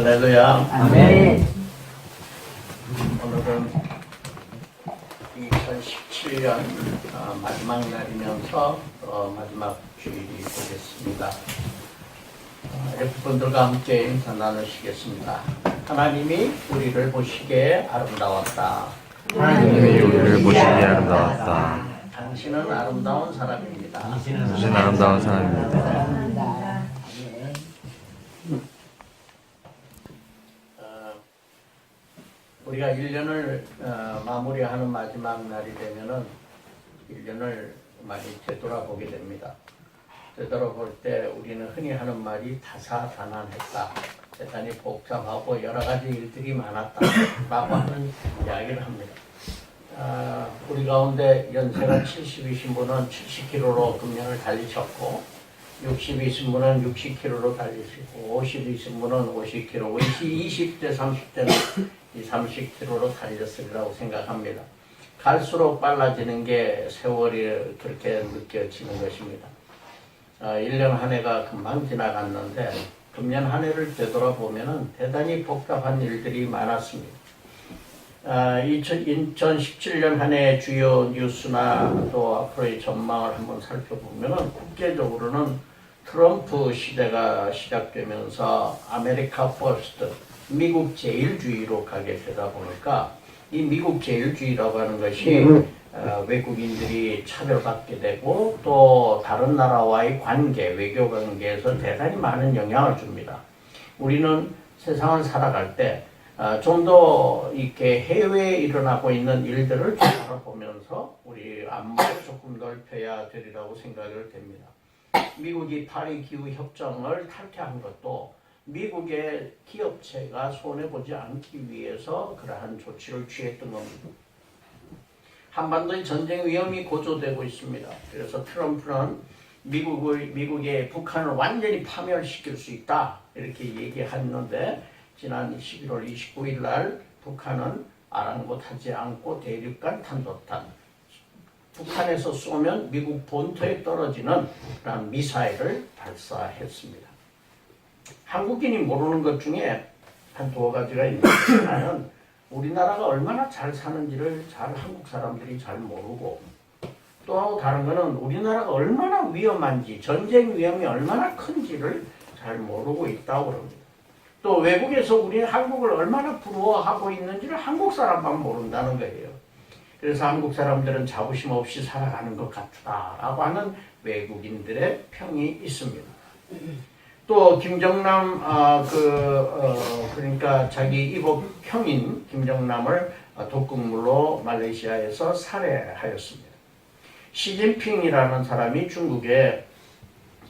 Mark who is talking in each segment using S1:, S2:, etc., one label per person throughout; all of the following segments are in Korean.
S1: 할렐루야.
S2: 아멘.
S1: 오늘은 2017년 마지막 날이면서 마지막 주일이 되겠습니다. 여러분들과 함께 인사 나누시겠습니다. 하나님이 우리를 보시기에 아름다웠다.
S3: 하나님이 우리를 보시기에 아름다웠다.
S1: 당신은 아름다운 사람입니다.
S3: 당신은 아름다운 사람입니다.
S2: 감사합니다.
S1: 우리가 1년을 마무리하는 마지막 날이 되면은 1년을 많이 되돌아보게 됩니다. 되돌아볼 때 우리는 흔히 하는 말이 다사다난했다. 대단히 복잡하고 여러 가지 일들이 많았다. 라고 하는 이야기를 합니다. 우리 가운데 연세가 70이신 분은 70km로 금년을 달리셨고 60이신 분은 60km로 달리시고 50이신 분은 50km, 20대, 30대는 이 30km로 달렸으리라고 생각합니다. 갈수록 빨라지는 게 세월이 그렇게 느껴지는 것입니다. 1년 한 해가 금방 지나갔는데 금년 한 해를 되돌아보면 대단히 복잡한 일들이 많았습니다. 2017년 한 해의 주요 뉴스나 또 앞으로의 전망을 한번 살펴보면 국제적으로는 트럼프 시대가 시작되면서 아메리카 퍼스트, 미국 제일주의로 가게 되다 보니까 이 미국 제일주의라고 하는 것이 외국인들이 차별받게 되고 또 다른 나라와의 관계, 외교 관계에서 대단히 많은 영향을 줍니다. 우리는 세상을 살아갈 때 좀 더 이렇게 해외에 일어나고 있는 일들을 좀 알아보면서 우리 안목을 조금 넓혀야 되리라고 생각을 됩니다. 미국이 파리 기후 협정을 탈퇴한 것도 미국의 기업체가 손해보지 않기 위해서 그러한 조치를 취했던 겁니다. 한반도의 전쟁 위험이 고조되고 있습니다. 그래서 트럼프는 미국의 북한을 완전히 파멸시킬 수 있다 이렇게 얘기했는데 지난 11월 29일 날 북한은 아랑곳하지 않고 대륙간 탄도탄 북한에서 쏘면 미국 본토에 떨어지는 그런 미사일을 발사했습니다. 한국인이 모르는 것 중에 한 두어 가지가 있는데 하나는 우리나라가 얼마나 잘 사는지를 한국 사람들이 잘 모르고 또 다른 거는 우리나라가 얼마나 위험한지 전쟁 위험이 얼마나 큰지를 잘 모르고 있다고 그럽니다. 또 외국에서 우리 한국을 얼마나 부러워하고 있는지를 한국 사람만 모른다는 거예요. 그래서 한국 사람들은 자부심 없이 살아가는 것 같다라고 하는 외국인들의 평이 있습니다. 또 김정남 그러니까 자기 이복 형인 김정남을 독극물로 말레이시아에서 살해하였습니다. 시진핑이라는 사람이 중국의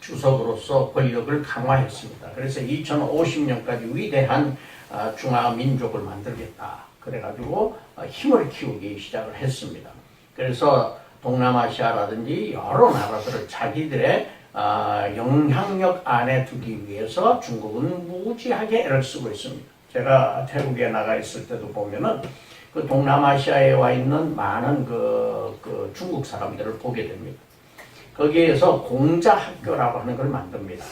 S1: 주석으로서 권력을 강화했습니다. 그래서 2050년까지 위대한 중화민족을 만들겠다. 그래가지고 힘을 키우기 시작을 했습니다. 그래서 동남아시아라든지 여러 나라들을 자기들의 영향력 안에 두기 위해서 중국은 무지하게 애를 쓰고 있습니다. 제가 태국에 나가 있을 때도 보면은 그 동남아시아에 와 있는 많은 그 중국 사람들을 보게 됩니다. 거기에서 공자학교라고 하는 걸 만듭니다.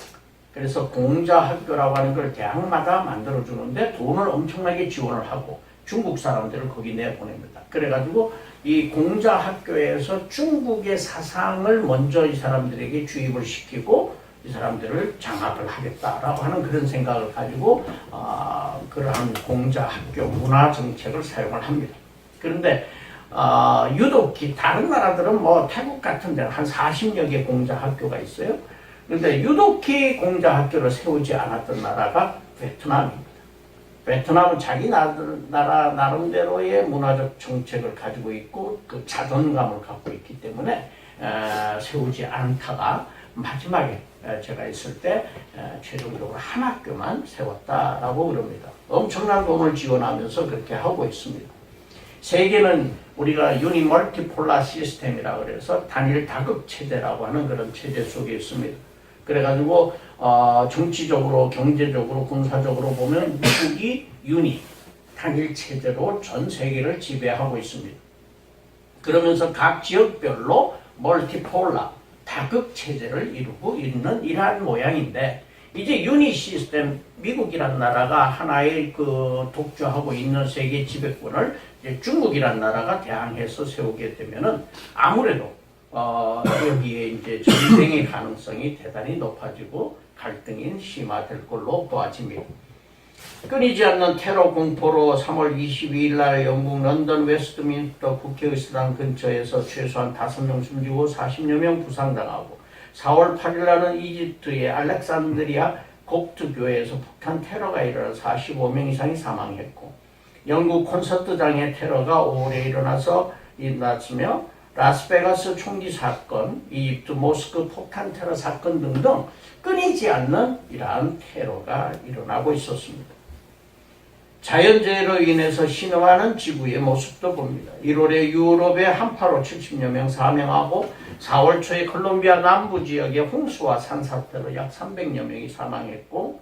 S1: 그래서 공자학교라고 하는 걸 대학마다 만들어주는데 돈을 엄청나게 지원을 하고 중국 사람들을 거기 내보냅니다. 그래가지고 이 공자학교에서 중국의 사상을 먼저 이 사람들에게 주입을 시키고 이 사람들을 장악을 하겠다라고 하는 그런 생각을 가지고 그러한 공자학교 문화정책을 사용을 합니다. 그런데 유독히 다른 나라들은 뭐 태국 같은 데는 한 40여 개 공자학교가 있어요. 그런데 유독히 공자학교를 세우지 않았던 나라가 베트남입니다. 베트남은 자기 나라 나름대로의 문화적 정책을 가지고 있고 그 자존감을 갖고 있기 때문에 세우지 않다가 마지막에 제가 있을 때 최종적으로 한 학교만 세웠다라고 그럽니다. 엄청난 돈을 지원하면서 그렇게 하고 있습니다. 세계는 우리가 유니멀티폴라 시스템이라고 그래서 단일 다극 체제라고 하는 그런 체제 속에 있습니다. 그래가지고 정치적으로, 경제적으로, 군사적으로 보면 미국이 단일 체제로 전 세계를 지배하고 있습니다. 그러면서 각 지역별로 멀티폴라, 다극 체제를 이루고 있는 이러한 모양인데 이제 유니 시스템, 미국이란 나라가 하나의 그 독주하고 있는 세계 지배권을 이제 중국이란 나라가 대항해서 세우게 되면은 아무래도 여기에 이제 전쟁의 가능성이 대단히 높아지고 갈등이 심화될 걸로 보아집니다. 끊이지 않는 테러 공포로 3월 22일 날 영국 런던 웨스트민스터 국회의사당 근처에서 최소한 5명 숨지고 40여 명 부상당하고 4월 8일 날은 이집트의 알렉산드리아 kop트 교회에서 폭탄 테러가 일어나 45명 이상이 사망했고 영국 콘서트장의 테러가 5월에 일어났으며 라스베가스 총기 사건, 이집트 모스크 폭탄 테러 사건 등등 끊이지 않는 이러한 테러가 일어나고 있었습니다. 자연재해로 인해서 신음하는 지구의 모습도 봅니다. 1월에 유럽의 한파로 70여 명 사망하고 4월 초에 콜롬비아 남부 지역의 홍수와 산사태로 약 300여 명이 사망했고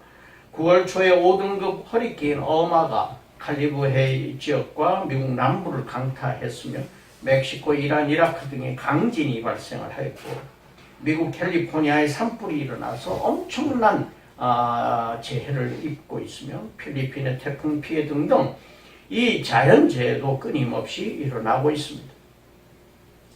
S1: 9월 초에 5등급 허리케인 어마가 칼리브해 지역과 미국 남부를 강타했으며 멕시코, 이란, 이라크 등의 강진이 발생을 하였고 미국 캘리포니아에 산불이 일어나서 엄청난 재해를 입고 있으며 필리핀의 태풍 피해 등등 이 자연재해도 끊임없이 일어나고 있습니다.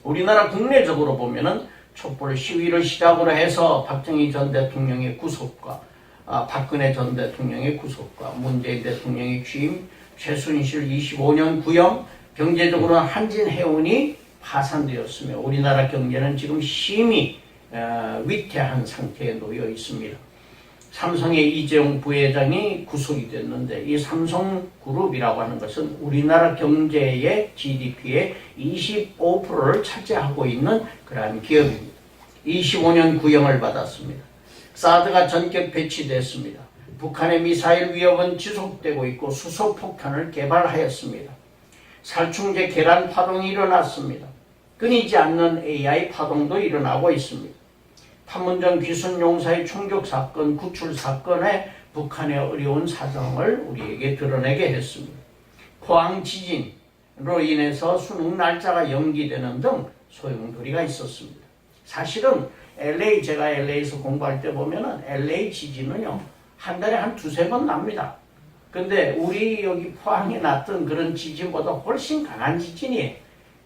S1: 우리나라 국내적으로 보면은 촛불 시위를 시작으로 해서 박정희 전 대통령의 구속과 박근혜 전 대통령의 구속과 문재인 대통령의 취임, 최순실 25년 구형, 경제적으로는 한진해운이 파산되었으며 우리나라 경제는 지금 심히 위태한 상태에 놓여 있습니다. 삼성의 이재용 부회장이 구속이 됐는데 이 삼성그룹이라고 하는 것은 우리나라 경제의 GDP의 25%를 차지하고 있는 그러한 기업입니다. 25년 구형을 받았습니다. 사드가 전격 배치됐습니다. 북한의 미사일 위협은 지속되고 있고 수소폭탄을 개발하였습니다. 살충제 계란 파동이 일어났습니다. 끊이지 않는 AI 파동도 일어나고 있습니다. 판문점 귀순 용사의 총격 사건, 구출 사건에 북한의 어려운 사정을 우리에게 드러내게 했습니다. 포항 지진으로 인해서 수능 날짜가 연기되는 등 소용돌이가 있었습니다. 사실은 제가 LA에서 공부할 때 보면은 LA 지진은요, 한 달에 한 2-3번 납니다. 근데 우리 여기 포항에 났던 그런 지진보다 훨씬 강한 지진이에요.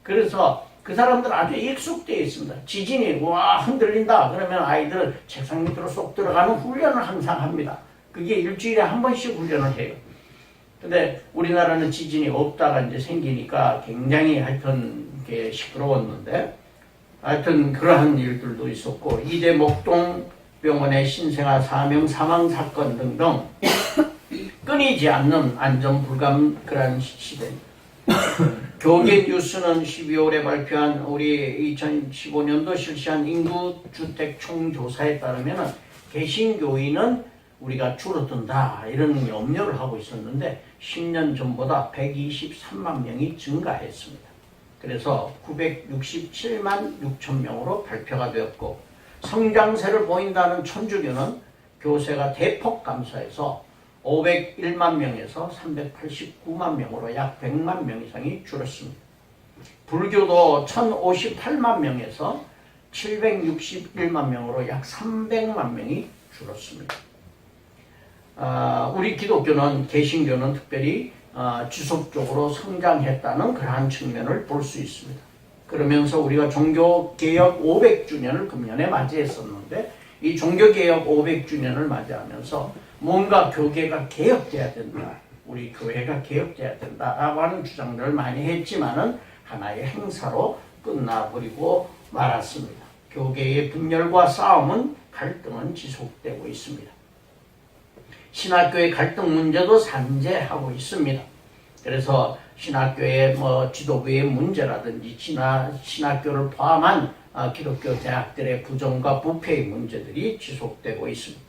S1: 그래서 그 사람들 아주 익숙되어 있습니다. 지진이 와 흔들린다 그러면 아이들 책상 밑으로 쏙 들어가는 훈련을 항상 합니다. 그게 일주일에 한 번씩 훈련을 해요. 근데 우리나라는 지진이 없다가 이제 생기니까 굉장히 하여튼 이게 시끄러웠는데 하여튼 그러한 일들도 있었고 이대 목동병원의 신생아 4명 사망 사건 등등 끊이지 않는 안전불감 그런 시대입니다. 교계 뉴스는 12월에 발표한 우리 2015년도 실시한 인구주택 총조사에 따르면 개신교인은 우리가 줄어든다 이런 염려를 하고 있었는데 10년 전보다 123만 명이 증가했습니다. 그래서 967만 6천 명으로 발표가 되었고 성장세를 보인다는 천주교는 교세가 대폭 감소해서 501만 명에서 389만 명으로 약 100만 명 이상이 줄었습니다. 불교도 1058만 명에서 761만 명으로 약 300만 명이 줄었습니다. 우리 기독교는 개신교는 특별히 지속적으로 성장했다는 그러한 측면을 볼 수 있습니다. 그러면서 우리가 종교개혁 500주년을 금년에 맞이했었는데 이 종교개혁 500주년을 맞이하면서 뭔가 교계가 개혁돼야 된다. 우리 교회가 개혁돼야 된다라고 하는 주장들을 많이 했지만은 하나의 행사로 끝나버리고 말았습니다. 교계의 분열과 싸움은 갈등은 지속되고 있습니다. 신학교의 갈등 문제도 산재하고 있습니다. 그래서 신학교의 지도부의 문제라든지 신학교를 포함한 기독교 대학들의 부정과 부패의 문제들이 지속되고 있습니다.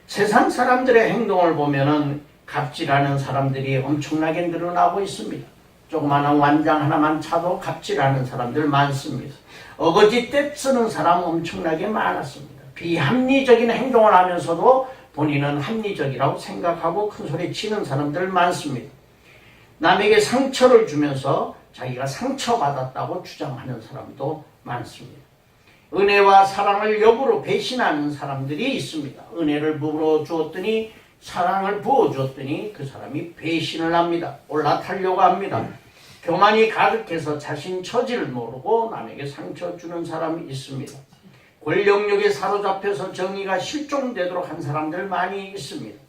S1: 세상 사람들의 행동을 보면은 갑질하는 사람들이 엄청나게 늘어나고 있습니다. 조그마한 완장 하나만 차도 갑질하는 사람들 많습니다. 어거지 떼 쓰는 사람 엄청나게 많았습니다. 비합리적인 행동을 하면서도 본인은 합리적이라고 생각하고 큰소리 치는 사람들 많습니다. 남에게 상처를 주면서 자기가 상처받았다고 주장하는 사람도 많습니다. 은혜와 사랑을 역으로 배신하는 사람들이 있습니다. 은혜를 부어 주었더니 사랑을 부어 주었더니 그 사람이 배신을 합니다. 올라타려고 합니다. 교만이 가득해서 자신 처지를 모르고 남에게 상처 주는 사람이 있습니다. 권력욕에 사로잡혀서 정의가 실종되도록 한 사람들 많이 있습니다.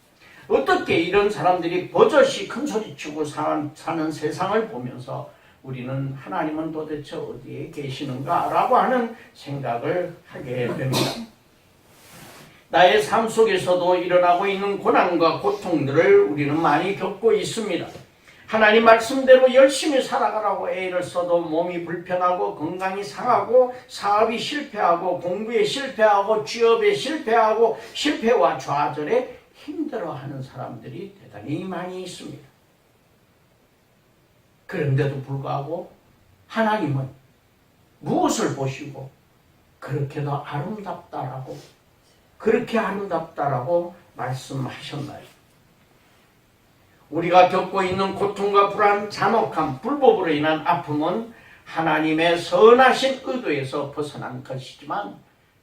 S1: 어떻게 이런 사람들이 버젓이 큰소리치고 사는 세상을 보면서 우리는 하나님은 도대체 어디에 계시는가 라고 하는 생각을 하게 됩니다. 나의 삶 속에서도 일어나고 있는 고난과 고통들을 우리는 많이 겪고 있습니다. 하나님 말씀대로 열심히 살아가라고 애를 써도 몸이 불편하고 건강이 상하고 사업이 실패하고 공부에 실패하고 취업에 실패하고 실패와 좌절에 힘들어하는 사람들이 대단히 많이 있습니다. 그런데도 불구하고 하나님은 무엇을 보시고 그렇게도 아름답다라고 그렇게 아름답다라고 말씀하셨나요? 우리가 겪고 있는 고통과 불안, 잔혹함, 불법으로 인한 아픔은 하나님의 선하신 의도에서 벗어난 것이지만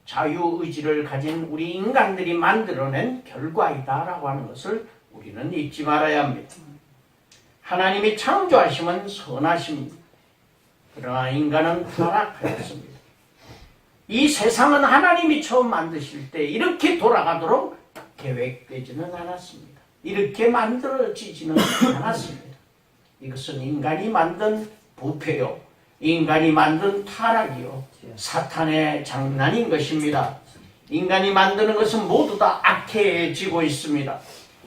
S1: 자유의지를 가진 우리 인간들이 만들어낸 결과이다라고 하는 것을 우리는 잊지 말아야 합니다. 하나님이 창조하심은 선하십니다. 그러나 인간은 타락하였습니다. 이 세상은 하나님이 처음 만드실 때 이렇게 돌아가도록 계획되지는 않았습니다. 이렇게 만들어지지는 않았습니다. 이것은 인간이 만든 부패요, 인간이 만든 타락이요, 사탄의 장난인 것입니다. 인간이 만드는 것은 모두 다 악해지고 있습니다.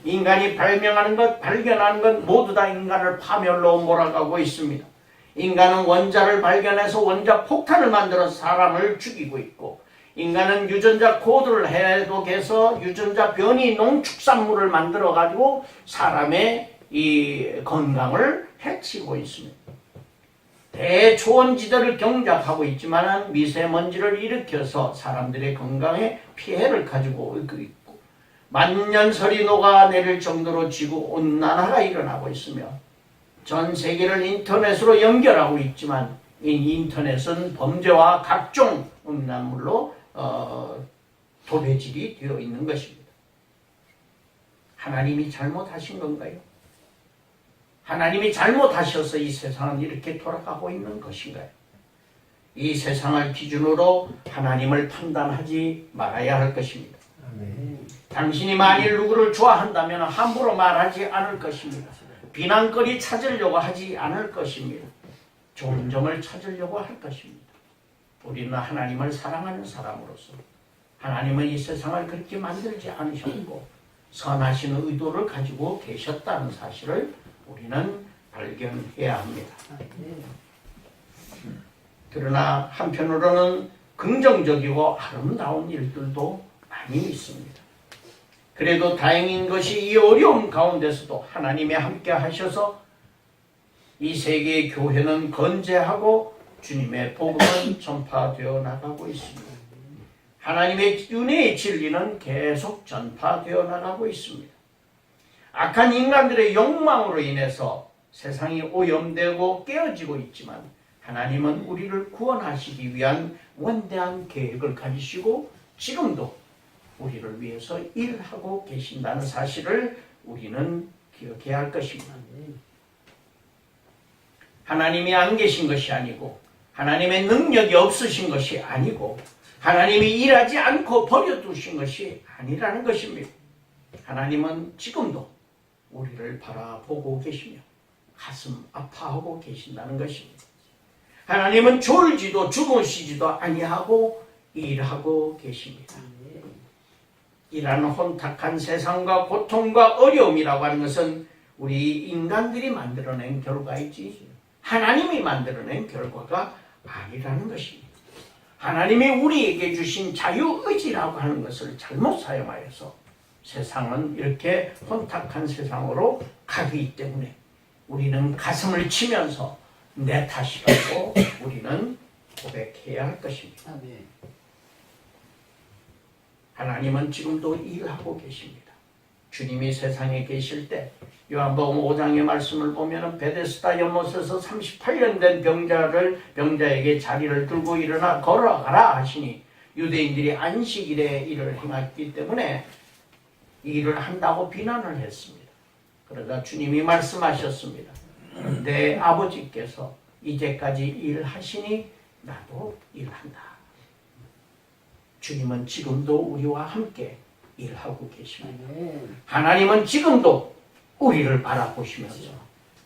S1: 인간이 발명하는 것, 발견하는 것 모두 다 인간을 파멸로 몰아가고 있습니다. 인간은 원자를 발견해서 원자 폭탄을 만들어 사람을 죽이고 있고, 인간은 유전자 코드를 해독해서 유전자 변이 농축산물을 만들어 가지고 사람의 이 건강을 해치고 있습니다. 대초원지대를 경작하고 있지만 미세먼지를 일으켜서 사람들의 건강에 피해를 가지고 있고, 만년설이 녹아내릴 정도로 지구온난화가 일어나고 있으며 전 세계를 인터넷으로 연결하고 있지만 이 인터넷은 범죄와 각종 음란물로 도배질이 되어 있는 것입니다. 하나님이 잘못하신 건가요? 하나님이 잘못하셔서 이 세상은 이렇게 돌아가고 있는 것인가요? 이 세상을 기준으로 하나님을 판단하지 말아야 할 것입니다. 당신이 만일 누구를 좋아한다면 함부로 말하지 않을 것입니다. 비난거리 찾으려고 하지 않을 것입니다. 좋은 점을 찾으려고 할 것입니다. 우리는 하나님을 사랑하는 사람으로서 하나님은 이 세상을 그렇게 만들지 않으셨고 선하신 의도를 가지고 계셨다는 사실을 우리는 발견해야 합니다. 그러나 한편으로는 긍정적이고 아름다운 일들도 많이 있습니다. 그래도 다행인 것이 이 어려움 가운데서도 하나님이 함께 하셔서 이 세계의 교회는 건재하고 주님의 복음은 전파되어 나가고 있습니다. 하나님의 은혜의 진리는 계속 전파되어 나가고 있습니다. 악한 인간들의 욕망으로 인해서 세상이 오염되고 깨어지고 있지만 하나님은 우리를 구원하시기 위한 원대한 계획을 가지시고 지금도 우리를 위해서 일하고 계신다는 사실을 우리는 기억해야 할 것입니다. 하나님이 안 계신 것이 아니고 하나님의 능력이 없으신 것이 아니고 하나님이 일하지 않고 버려두신 것이 아니라는 것입니다. 하나님은 지금도 우리를 바라보고 계시며 가슴 아파하고 계신다는 것입니다. 하나님은 졸지도 주무시지도 아니하고 일하고 계십니다. 이라는 혼탁한 세상과 고통과 어려움이라고 하는 것은 우리 인간들이 만들어낸 결과이지 하나님이 만들어낸 결과가 아니라는 것입니다. 하나님이 우리에게 주신 자유의지라고 하는 것을 잘못 사용하여서 세상은 이렇게 혼탁한 세상으로 가기 때문에 우리는 가슴을 치면서 내 탓이라고 우리는 고백해야 할 것입니다. 하나님은 지금도 일하고 계십니다. 주님이 세상에 계실 때 요한복음 5장의 말씀을 보면 베데스다 연못에서 38년 된 병자에게 자리를 들고 일어나 걸어가라 하시니 유대인들이 안식일에 일을 행했기 때문에 이 일을 한다고 비난을 했습니다. 그러자 주님이 말씀하셨습니다. 내 아버지께서 이제까지 일하시니 나도 일한다. 주님은 지금도 우리와 함께 일하고 계십니다. 하나님은 지금도 우리를 바라보시면서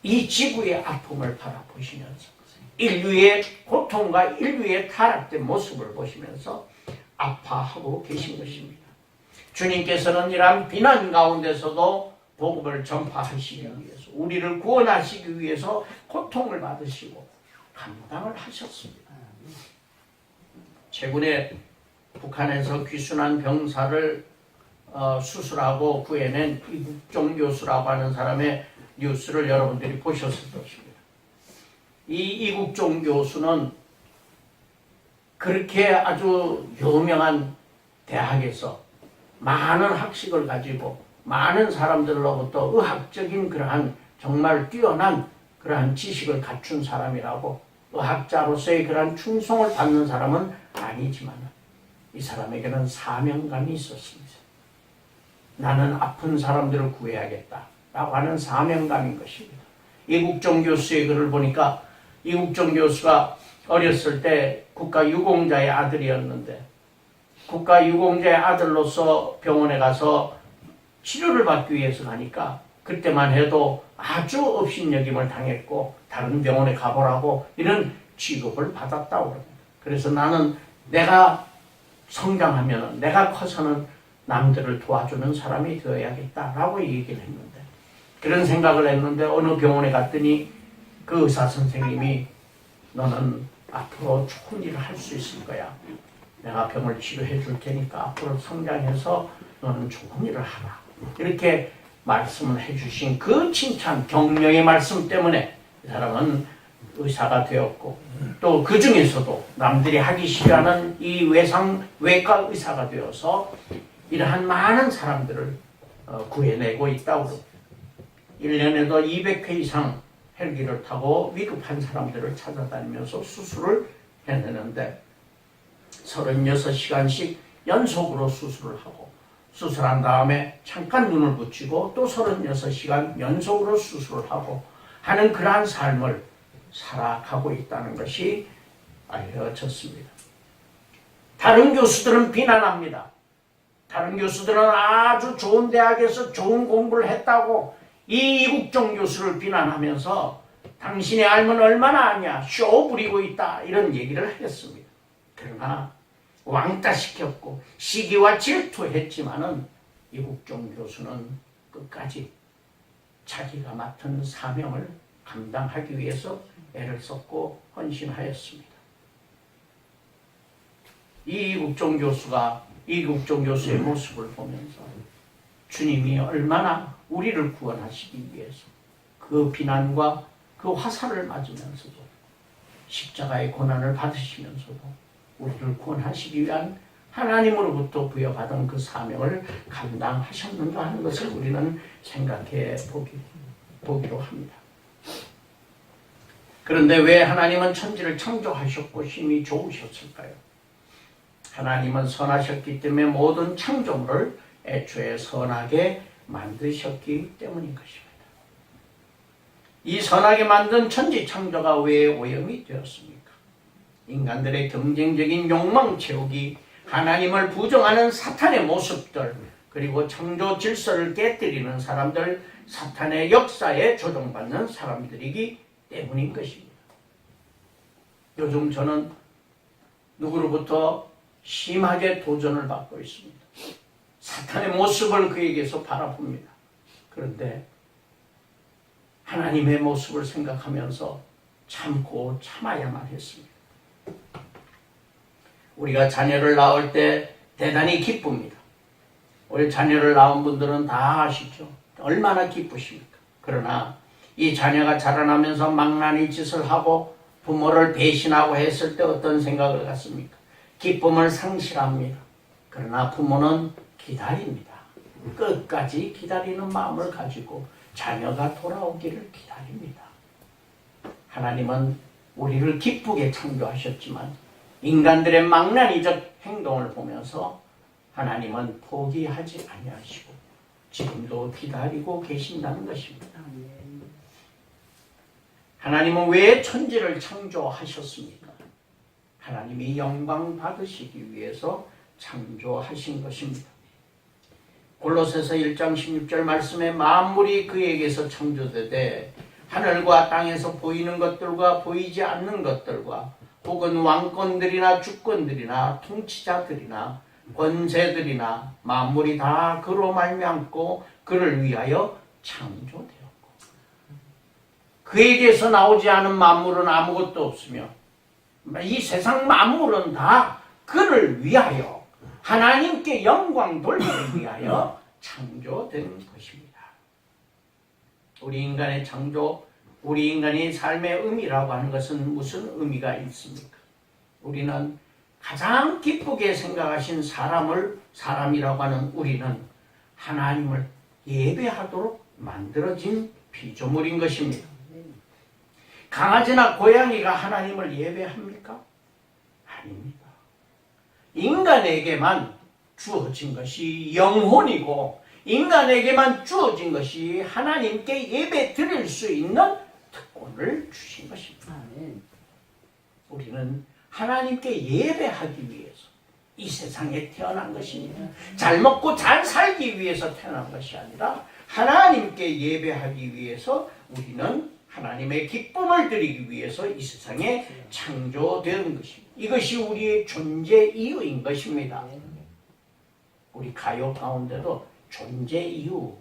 S1: 이 지구의 아픔을 바라보시면서 인류의 고통과 인류의 타락된 모습을 보시면서 아파하고 계신 것입니다. 주님께서는 이러한 비난 가운데서도 복음을 전파하시기 위해서 우리를 구원하시기 위해서 고통을 받으시고 감당을 하셨습니다. 최근에 북한에서 귀순한 병사를 수술하고 구해낸 이국종 교수라고 하는 사람의 뉴스를 여러분들이 보셨을 것입니다. 이 이국종 교수는 그렇게 아주 유명한 대학에서 많은 학식을 가지고 많은 사람들로부터 의학적인 그러한 정말 뛰어난 그러한 지식을 갖춘 사람이라고 의학자로서의 그러한 충성을 받는 사람은 아니지만 이 사람에게는 사명감이 있었습니다. 나는 아픈 사람들을 구해야겠다라고 하는 사명감인 것입니다. 이국종 교수의 글을 보니까 이국종 교수가 어렸을 때 국가유공자의 아들이었는데 국가유공자의 아들로서 병원에 가서 치료를 받기 위해서 가니까 그때만 해도 아주 업신여김을 당했고 다른 병원에 가보라고 이런 취급을 받았다고 합니다. 그래서 나는 내가 성장하면 내가 커서는 남들을 도와주는 사람이 되어야겠다라고 얘기를 했는데 그런 생각을 했는데 어느 병원에 갔더니 그 의사 선생님이 너는 앞으로 좋은 일을 할 수 있을 거야. 내가 병을 치료해 줄 테니까 앞으로 성장해서 너는 좋은 일을 하라. 이렇게 말씀을 해주신 그 칭찬, 격려의 말씀 때문에 이 사람은 의사가 되었고 또 그 중에서도 남들이 하기 싫어하는 이 외과 의사가 되어서 이러한 많은 사람들을 구해내고 있다고 합니다. 1년에도 200회 이상 헬기를 타고 위급한 사람들을 찾아다니면서 수술을 해내는데 36시간씩 연속으로 수술을 하고 수술한 다음에 잠깐 눈을 붙이고 또 36시간 연속으로 수술을 하고 하는 그러한 삶을 살아가고 있다는 것이 알려졌습니다. 다른 교수들은 비난합니다. 다른 교수들은 아주 좋은 대학에서 좋은 공부를 했다고 이 이국종 교수를 비난하면서 당신이 알면 얼마나 아냐, 쇼 부리고 있다 이런 얘기를 했습니다. 그러나 왕따 시켰고 시기와 질투했지만은 이국종 교수는 끝까지 자기가 맡은 사명을 감당하기 위해서 애를 썼고 헌신하였습니다. 이 이국종 교수의 모습을 보면서 주님이 얼마나 우리를 구원하시기 위해서 그 비난과 그 화살을 맞으면서도 십자가의 고난을 받으시면서도 우리를 구원하시기 위한 하나님으로부터 부여받은 그 사명을 감당하셨는가 하는 것을 우리는 생각해 보기로 합니다. 그런데 왜 하나님은 천지를 창조하셨고 힘이 좋으셨을까요? 하나님은 선하셨기 때문에 모든 창조물을 애초에 선하게 만드셨기 때문인 것입니다. 이 선하게 만든 천지 창조가 왜 오염이 되었습니까? 인간들의 경쟁적인 욕망 채우기, 하나님을 부정하는 사탄의 모습들, 그리고 창조 질서를 깨뜨리는 사람들, 사탄의 역사에 조종받는 사람들이기 때문인 것입니다. 요즘 저는 누구로부터 심하게 도전을 받고 있습니다. 사탄의 모습을 그에게서 바라봅니다. 그런데 하나님의 모습을 생각하면서 참고 참아야만 했습니다. 우리가 자녀를 낳을 때 대단히 기쁩니다. 우리 자녀를 낳은 분들은 다 아시죠? 얼마나 기쁘십니까? 그러나 이 자녀가 자라나면서 망나니 짓을 하고 부모를 배신하고 했을 때 어떤 생각을 갖습니까? 기쁨을 상실합니다. 그러나 부모는 기다립니다. 끝까지 기다리는 마음을 가지고 자녀가 돌아오기를 기다립니다. 하나님은 우리를 기쁘게 창조하셨지만 인간들의 망나니적 행동을 보면서 하나님은 포기하지 아니하시고 지금도 기다리고 계신다는 것입니다. 하나님은 왜 천지를 창조하셨습니까? 하나님이 영광 받으시기 위해서 창조하신 것입니다. 골로새서 1장 16절 말씀에 만물이 그에게서 창조되되 하늘과 땅에서 보이는 것들과 보이지 않는 것들과 혹은 왕권들이나 주권들이나 통치자들이나 권세들이나 만물이 다 그로 말미암고 그를 위하여 창조되었고 그에게서 나오지 않은 만물은 아무것도 없으며 이 세상 만물은 다 그를 위하여 하나님께 영광 돌리기 위하여 창조된 것입니다. 우리 인간의 창조, 우리 인간의 삶의 의미라고 하는 것은 무슨 의미가 있습니까? 우리는 가장 기쁘게 생각하신 사람이라고 하는 우리는 하나님을 예배하도록 만들어진 피조물인 것입니다. 강아지나 고양이가 하나님을 예배합니까? 아닙니다. 인간에게만 주어진 것이 영혼이고 인간에게만 주어진 것이 하나님께 예배 드릴 수 있는 특권을 주신 것입니다. 우리는 하나님께 예배하기 위해서 이 세상에 태어난 것입니다. 잘 먹고 잘 살기 위해서 태어난 것이 아니라 하나님께 예배하기 위해서 우리는 하나님의 기쁨을 드리기 위해서 이 세상에 창조된 것입니다. 이것이 우리의 존재 이유인 것입니다. 우리 가요 가운데도 존재 이유,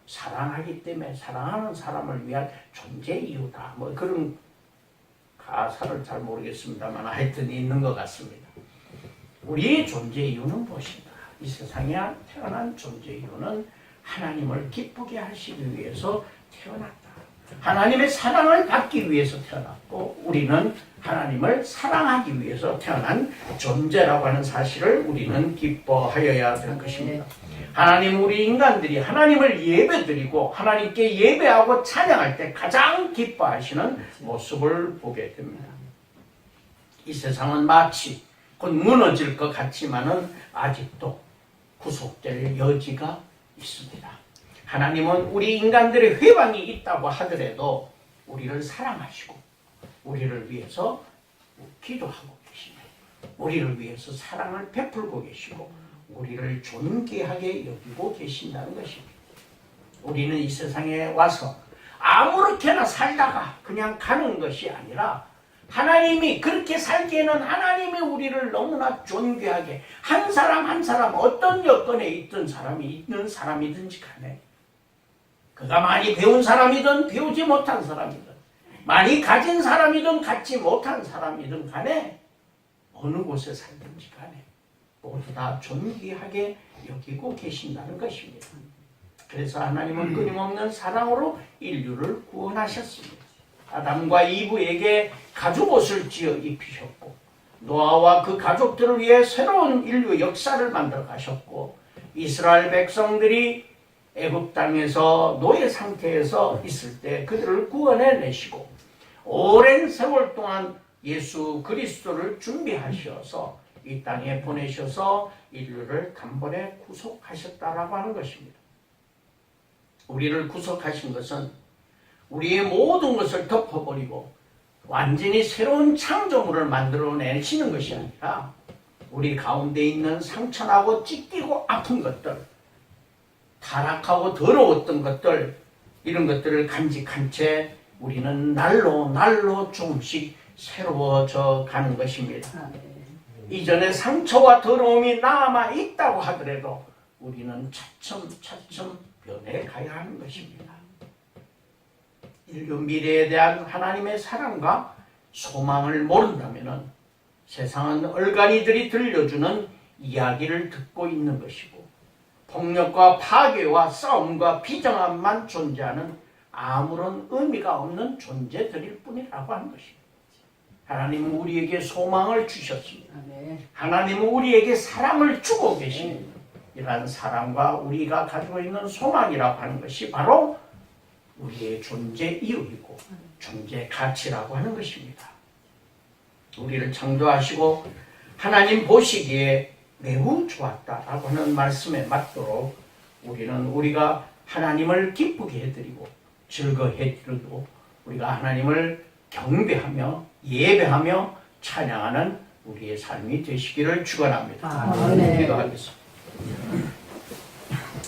S1: 사랑하기 때문에 사랑하는 사람을 위한 존재 이유다. 뭐 그런 가사를 잘 모르겠습니다만 하여튼 있는 것 같습니다. 우리의 존재 이유는 무엇인가? 이 세상에 태어난 존재 이유는 하나님을 기쁘게 하시기 위해서 태어났다. 하나님의 사랑을 받기 위해서 태어났고 우리는 하나님을 사랑하기 위해서 태어난 존재라고 하는 사실을 우리는 기뻐하여야 될 것입니다. 하나님 우리 인간들이 하나님을 예배드리고 하나님께 예배하고 찬양할 때 가장 기뻐하시는 모습을 보게 됩니다. 이 세상은 마치 곧 무너질 것 같지만은 아직도 구속될 여지가 있습니다. 하나님은 우리 인간들의 회방이 있다고 하더라도 우리를 사랑하시고 우리를 위해서 기도하고 계십니다. 우리를 위해서 사랑을 베풀고 계시고 우리를 존귀하게 여기고 계신다는 것입니다. 우리는 이 세상에 와서 아무렇게나 살다가 그냥 가는 것이 아니라 하나님이 그렇게 살기에는 하나님이 우리를 너무나 존귀하게 한 사람 한 사람 어떤 여건에 있던 사람이 있는 사람이든지 간에 그가 많이 배운 사람이든 배우지 못한 사람이든 많이 가진 사람이든 갖지 못한 사람이든 간에 어느 곳에 살든지 간에 모두 다 존귀하게 여기고 계신다는 것입니다. 그래서 하나님은 끊임없는 사랑으로 인류를 구원하셨습니다. 아담과 이브에게 가죽옷을 지어 입히셨고 노아와 그 가족들을 위해 새로운 인류 역사를 만들어 가셨고 이스라엘 백성들이 애굽 땅에서 노예 상태에서 있을 때 그들을 구원해내시고 오랜 세월 동안 예수 그리스도를 준비하셔서 이 땅에 보내셔서 인류를 단번에 구속하셨다라고 하는 것입니다. 우리를 구속하신 것은 우리의 모든 것을 덮어버리고 완전히 새로운 창조물을 만들어내시는 것이 아니라 우리 가운데 있는 상처나고 찢기고 아픈 것들, 타락하고 더러웠던 것들, 이런 것들을 간직한 채 우리는 날로 조금씩 새로워져 가는 것입니다. 이전에 상처와 더러움이 남아 있다고 하더라도 우리는 차츰 변해가야 하는 것입니다. 인류 미래에 대한 하나님의 사랑과 소망을 모른다면 세상은 얼간이들이 들려주는 이야기를 듣고 있는 것이고 폭력과 파괴와 싸움과 비정함만 존재하는 아무런 의미가 없는 존재들일 뿐이라고 하는 것입니다. 하나님은 우리에게 소망을 주셨습니다. 하나님은 우리에게 사랑을 주고 계십니다. 이러한 사랑과 우리가 가지고 있는 소망이라고 하는 것이 바로 우리의 존재 이유이고 존재 가치라고 하는 것입니다. 우리를 창조하시고 하나님 보시기에 매우 좋았다라고 하는 말씀에 맞도록 우리는 우리가 하나님을 기쁘게 해드리고 즐거워해드리고 우리가 하나님을 경배하며 예배하며 찬양하는 우리의 삶이 되시기를 축원합니다. 기도하겠습니다.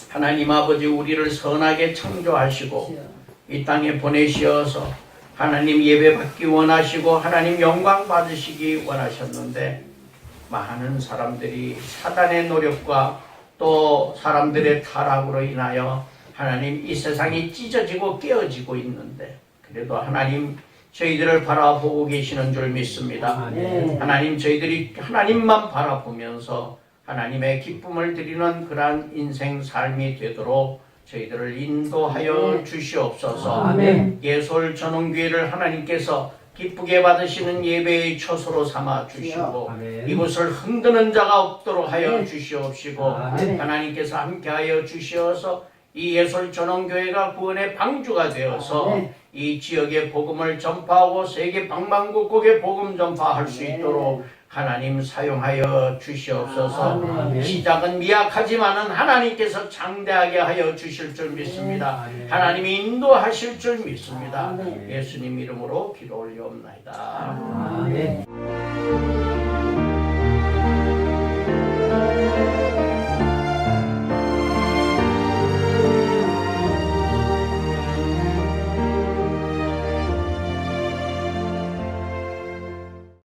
S1: 하나님 아버지, 우리를 선하게 창조하시고 이 땅에 보내시어서 하나님 예배받기 원하시고 하나님 영광 받으시기 원하셨는데 많은 사람들이 사단의 노력과 또 사람들의 타락으로 인하여 하나님 이 세상이 찢어지고 깨어지고 있는데 그래도 하나님 저희들을 바라보고 계시는 줄 믿습니다. 하나님, 저희들이 하나님만 바라보면서 하나님의 기쁨을 드리는 그러한 인생 삶이 되도록 저희들을 인도하여 주시옵소서. 예솔 전원교회를 하나님께서 기쁘게 받으시는 예배의 처소로 삼아 주시고 이곳을 흔드는 자가 없도록 하여 주시옵시고 하나님께서 함께하여 주시어서 이 예솔 전원교회가 구원의 방주가 되어서 이 지역의 복음을 전파하고 세계 방방곡곡에 복음 전파할 수 있도록 하나님 사용하여 주시옵소서. 시작은 미약하지만은 하나님께서 장대하게 하여 주실 줄 믿습니다. 하나님이 인도하실 줄 믿습니다. 예수님 이름으로 기도 올리옵나이다.